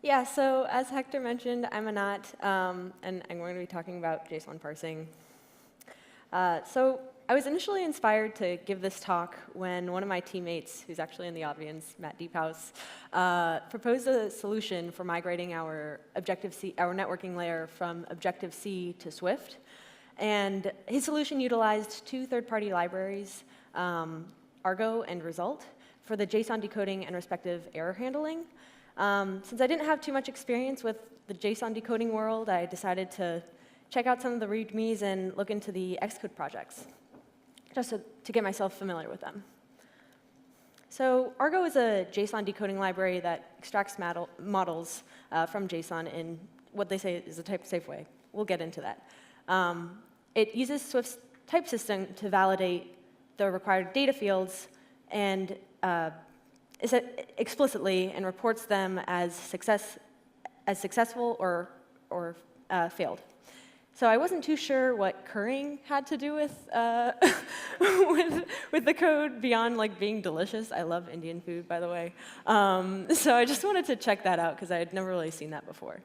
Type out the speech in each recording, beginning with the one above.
Yeah, so as Hector mentioned, I'm Anat, and I'm going to be talking about JSON parsing. So I was initially inspired to give this talk when one of my teammates, who's actually in the audience, Matt Deephouse, proposed a solution for migrating our Objective-C, our networking layer from Objective-C to Swift. And his solution utilized two third-party libraries, Argo and Result, for the JSON decoding and respective error handling. Since I didn't have too much experience with the JSON decoding world, I decided to check out some of the READMEs and look into the Xcode projects, just to get myself familiar with them. So Argo is a JSON decoding library that extracts models from JSON in what they say is a type-safe way. We'll get into that. It uses Swift's type system to validate the required data fields and explicitly and reports them as successful or failed. So I wasn't too sure what currying had to do with with the code beyond like being delicious. I love Indian food, by the way. So I just wanted to check that out because I had never really seen that before.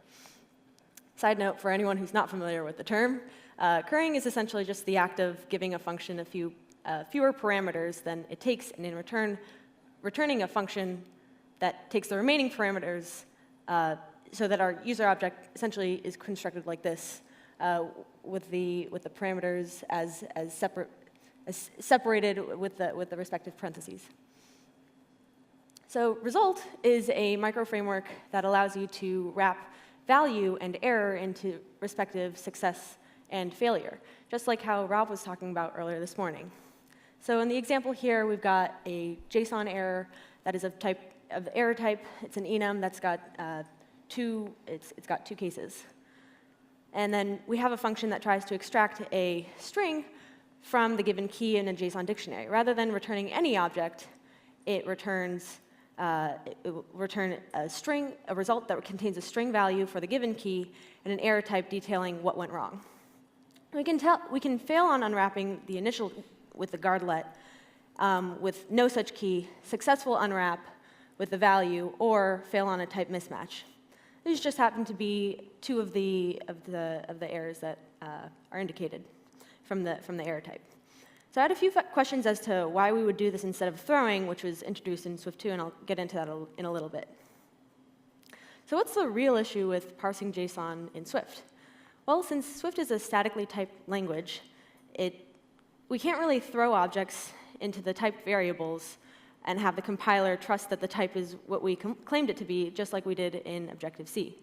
Side note for anyone who's not familiar with the term, currying is essentially just the act of giving a function a fewer parameters than it takes, and in return, returning a function that takes the remaining parameters so that our user object essentially is constructed like this, with the parameters as separated with the respective parentheses. So Result is a micro framework that allows you to wrap value and error into respective success and failure, just like how Rob was talking about earlier this morning. So in the example here, we've got a JSON error that is of error type. It's an enum that's got it's got two cases. And then we have a function that tries to extract a string from the given key in a JSON dictionary. Rather than returning any object, it returns a result that contains a string value for the given key and an error type detailing what went wrong. We can fail on unwrapping the initial with the guardlet with no such key, successful unwrap with the value, or fail on a type mismatch. These just happen to be two of the errors that are indicated from the error type. So I had a few questions as to why we would do this instead of throwing, which was introduced in Swift 2, and I'll get into that in a little bit. So what's the real issue with parsing JSON in Swift? Well, since Swift is a statically typed language, we can't really throw objects into the typed variables and have the compiler trust that the type is what we claimed it to be, just like we did in Objective-C.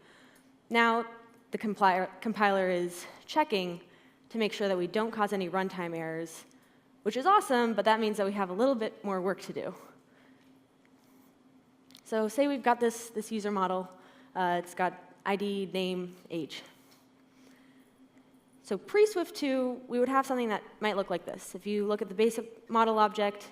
Now, the compiler is checking to make sure that we don't cause any runtime errors, which is awesome, but that means that we have a little bit more work to do. So say we've got this user model. It's got ID, name, age. So pre-Swift 2, we would have something that might look like this. If you look at the basic model object,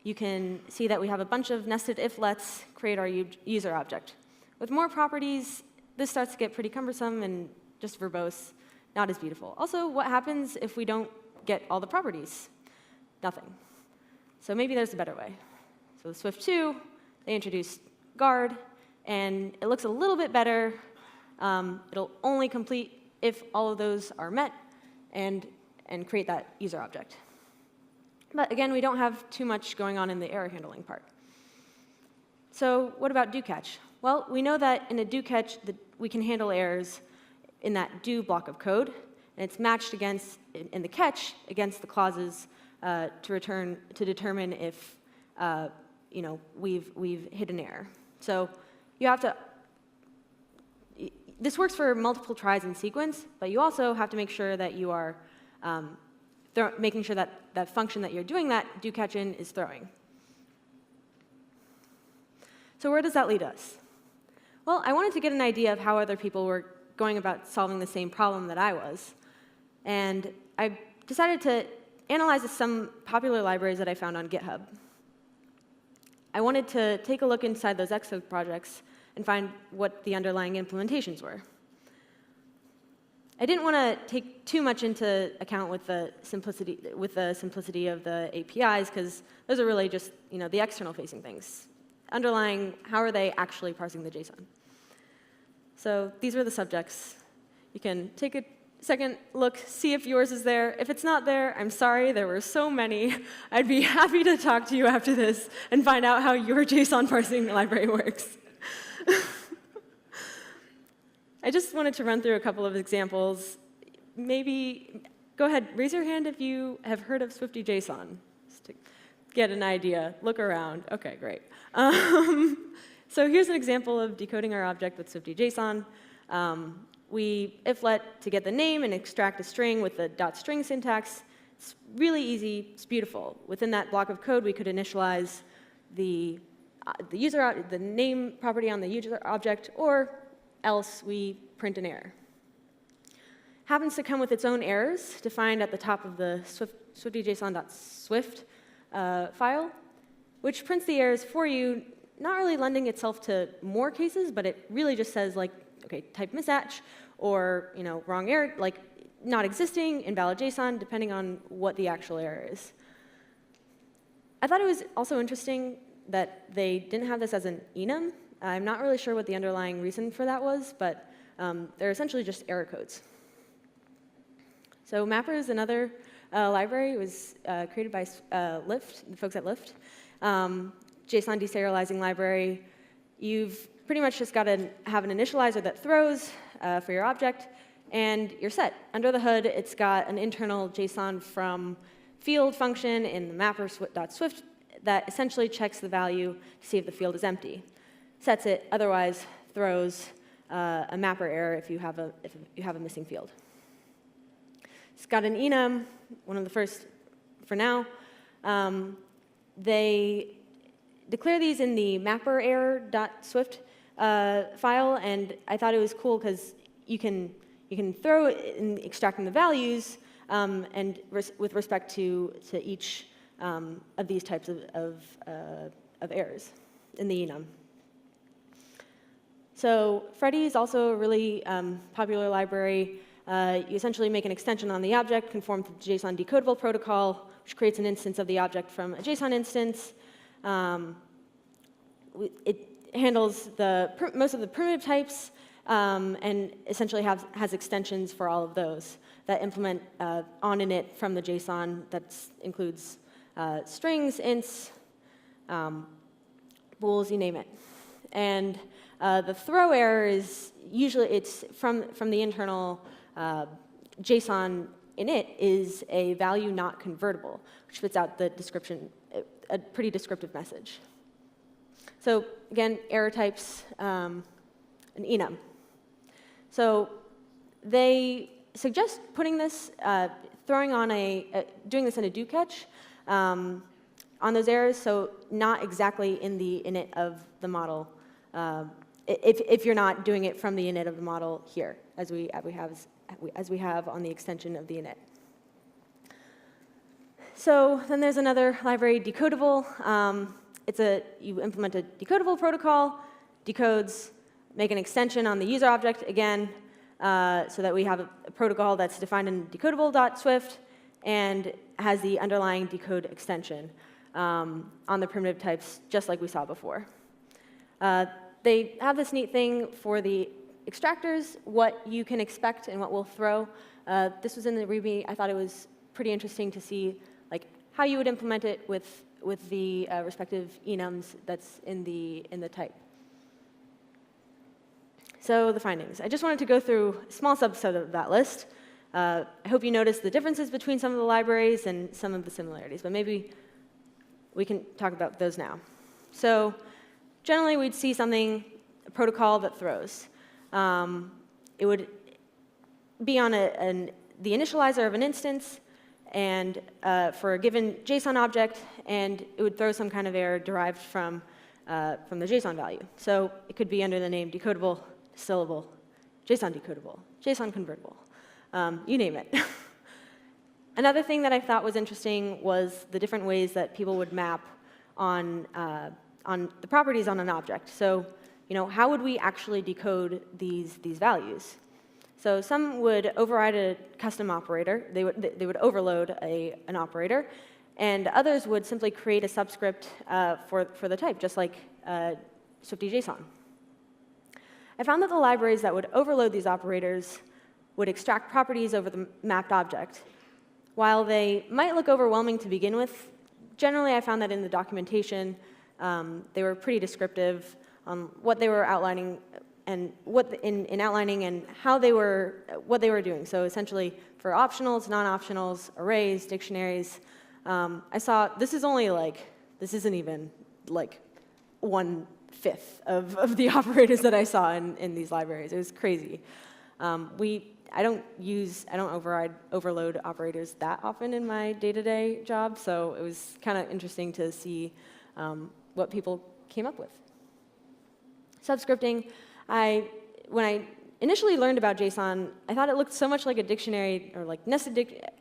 you can see that we have a bunch of nested if-lets create our user object. With more properties, this starts to get pretty cumbersome and just verbose, not as beautiful. Also, what happens if we don't get all the properties? Nothing. So maybe there's a better way. So with Swift 2, they introduced guard, and it looks a little bit better. It'll only complete if all of those are met, and create that user object. But again, we don't have too much going on in the error handling part. So what about DoCatch? Well, we know that in a DoCatch, we can handle errors in that do block of code, and it's matched against, in the catch, against the clauses to determine if we've hit an error. So you have to. This works for multiple tries in sequence, but you also have to make sure that you are making sure that that function that you're doing that DoCatch in is throwing. So where does that lead us? Well, I wanted to get an idea of how other people were going about solving the same problem that I was. And I decided to analyze some popular libraries that I found on GitHub. I wanted to take a look inside those Xcode projects and find what the underlying implementations were. I didn't want to take too much into account with the simplicity of the APIs, because those are really just the external facing things. Underlying, how are they actually parsing the JSON? So these were the subjects. You can take a second look, see if yours is there. If it's not there, I'm sorry, there were so many. I'd be happy to talk to you after this and find out how your JSON parsing library works. I just wanted to run through a couple of examples. Maybe go ahead, raise your hand if you have heard of Swifty JSON, just to get an idea. Look around. OK, great. So here's an example of decoding our object with Swifty JSON. We if-let to get the name and extract a string with the .string syntax. It's really easy. It's beautiful. Within that block of code, we could initialize the name property on the user object, or else we print an error. Happens to come with its own errors, defined at the top of the swiftyjson.swift file, which prints the errors for you, not really lending itself to more cases, but it really just says, like, OK, type mismatch, or wrong error, like not existing, invalid JSON, depending on what the actual error is. I thought it was also interesting that they didn't have this as an enum. I'm not really sure what the underlying reason for that was, but they're essentially just error codes. So Mapper is another library. It was created by Lyft, the folks at Lyft. JSON deserializing library. You've pretty much just got to have an initializer that throws for your object, and you're set. Under the hood, it's got an internal JSON from field function in the mapper.swift that essentially checks the value to see if the field is empty. Sets it, otherwise throws a mapper error if you have a missing field. It's got an enum, one of the first for now. They declare these in the mapper error.swift file, and I thought it was cool because you can throw it in extracting the values and with respect to each of these types of errors in the enum. So Freddy is also a really popular library. You essentially make an extension on the object, conform to the JSON Decodable protocol, which creates an instance of the object from a JSON instance. It handles most of the primitive types and essentially has extensions for all of those that implement on init from the JSON that includes strings, ints, bools, you name it. And the throw error is usually it's from the internal JSON init is a value not convertible, which spits out the description, a pretty descriptive message. So again, error types, an enum. So they suggest putting this, doing this in a DoCatch on those errors, so not exactly in the init of the model. If you're not doing it from the init of the model here, as we have on the extension of the init. So then there's another library, Decodable. You implement a decodable protocol, decodes, make an extension on the user object again, so that we have a protocol that's defined in decodable.swift and has the underlying decode extension on the primitive types, just like we saw before. They have this neat thing for the extractors, what you can expect and what we'll throw. This was in the README. I thought it was pretty interesting to see how you would implement it with the respective enums that's in the type. So the findings. I just wanted to go through a small subset of that list. I hope you noticed the differences between some of the libraries and some of the similarities, but maybe we can talk about those now. So generally, we'd see a protocol that throws. It would be on the initializer of an instance and for a given JSON object, and it would throw some kind of error derived from the JSON value. So it could be under the name decodable, distillable, JSON decodable, JSON convertible, you name it. Another thing that I thought was interesting was the different ways that people would map on the properties on an object. So, how would we actually decode these values? So some would override a custom operator. They would overload an operator, and others would simply create a subscript for the type, just like Swifty JSON. I found that the libraries that would overload these operators would extract properties over the mapped object. While they might look overwhelming to begin with, generally I found that in the documentation, they were pretty descriptive on what they were outlining and in outlining and what they were doing. So essentially, for optionals, non-optionals, arrays, dictionaries, I saw this isn't even like 1/5 of the operators that I saw in these libraries. It was crazy. I don't overload operators that often in my day-to-day job, so it was kind of interesting to see what people came up with. Subscripting, when I initially learned about JSON, I thought it looked so much like a dictionary or like nested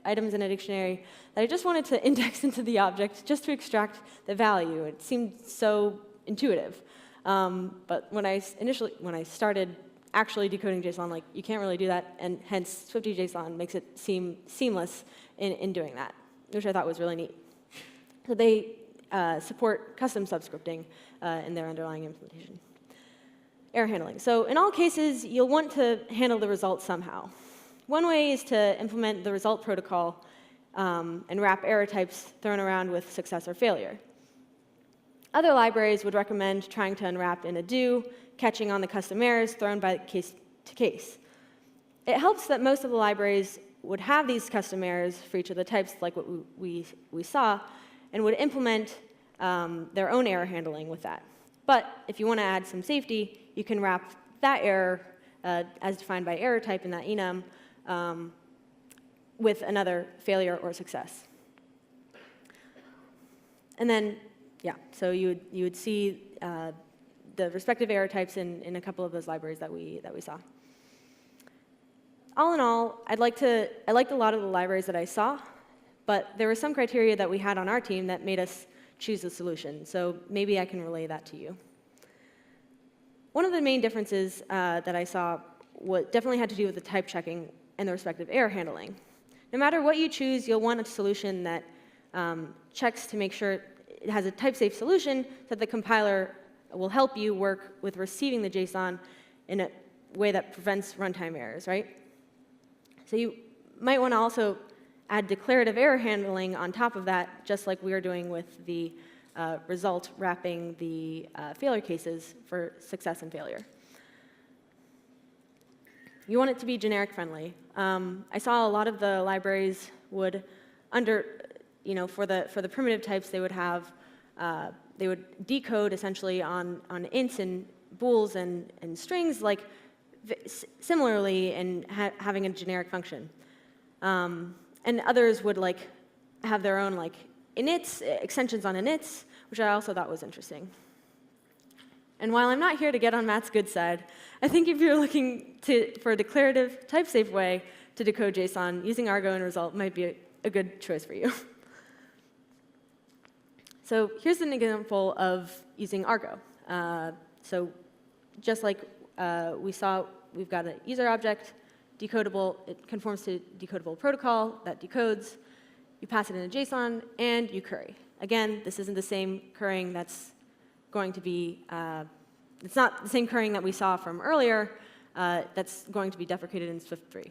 items in a dictionary that I just wanted to index into the object just to extract the value. It seemed so intuitive. But when I started actually decoding JSON, like, you can't really do that, and hence Swifty JSON makes it seem seamless in doing that, which I thought was really neat. So they support custom subscripting in their underlying implementation. Error handling. So in all cases, you'll want to handle the result somehow. One way is to implement the result protocol and wrap error types thrown around with success or failure. Other libraries would recommend trying to unwrap in a do, catching on the custom errors thrown by case to case. It helps that most of the libraries would have these custom errors for each of the types, like what we saw, and would implement their own error handling with that. But if you want to add some safety, you can wrap that error, as defined by error type in that enum, with another failure or success. And then, yeah, so you would see the respective error types in a couple of those libraries that we saw. All in all, I liked a lot of the libraries that I saw, but there were some criteria that we had on our team that made us choose a solution. So maybe I can relay that to you. One of the main differences that I saw definitely had to do with the type checking and the respective error handling. No matter what you choose, you'll want a solution that checks to make sure it has a type-safe solution that the compiler will help you work with receiving the JSON in a way that prevents runtime errors, right? So you might want to also add declarative error handling on top of that, just like we are doing with the result wrapping the failure cases for success and failure. You want it to be generic friendly. I saw a lot of the libraries would for the primitive types, they would have they would decode essentially on ints and bools and strings, like similarly in having a generic function. And others would have their own inits, extensions on inits, which I also thought was interesting. And while I'm not here to get on Matt's good side, I think if you're looking for a declarative, type-safe way to decode JSON, using Argo in result might be a good choice for you. So here's an example of using Argo. So just like we saw, we've got a user object, decodable. It conforms to decodable protocol that decodes. You pass it in a JSON, and you query. Again, this isn't the same querying that's going to be, it's not the same querying that we saw from earlier that's going to be deprecated in Swift 3.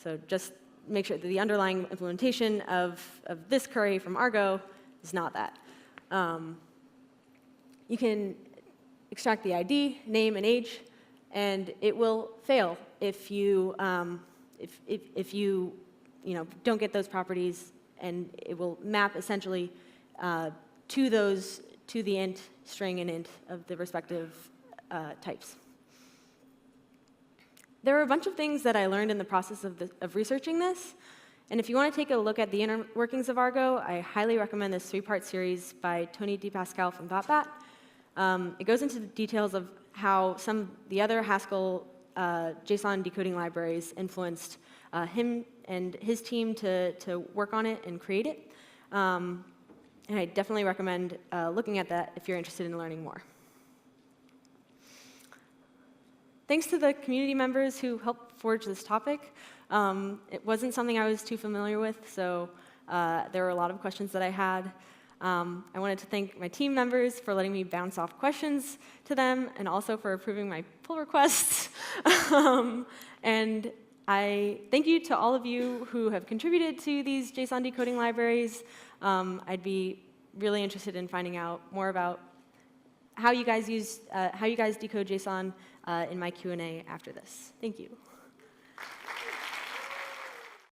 So just make sure that the underlying implementation of this query from Argo is not that. You can extract the ID, name, and age, and it will fail if you don't get those properties, and it will map essentially to the int, string, and int of the respective types. There are a bunch of things that I learned in the process of researching this, and if you want to take a look at the inner workings of Argo, I highly recommend this 3-part series by Tony DePascal from ThoughtBat. It goes into the details of how some of the other Haskell JSON decoding libraries influenced him and his team to work on it and create it. And I definitely recommend looking at that if you're interested in learning more. Thanks to the community members who helped forge this topic. It wasn't something I was too familiar with, so there were a lot of questions that I had. I wanted to thank my team members for letting me bounce off questions to them, and also for approving my pull requests. And I thank you to all of you who have contributed to these JSON decoding libraries. I'd be really interested in finding out more about how you guys decode JSON in my Q&A after this. Thank you.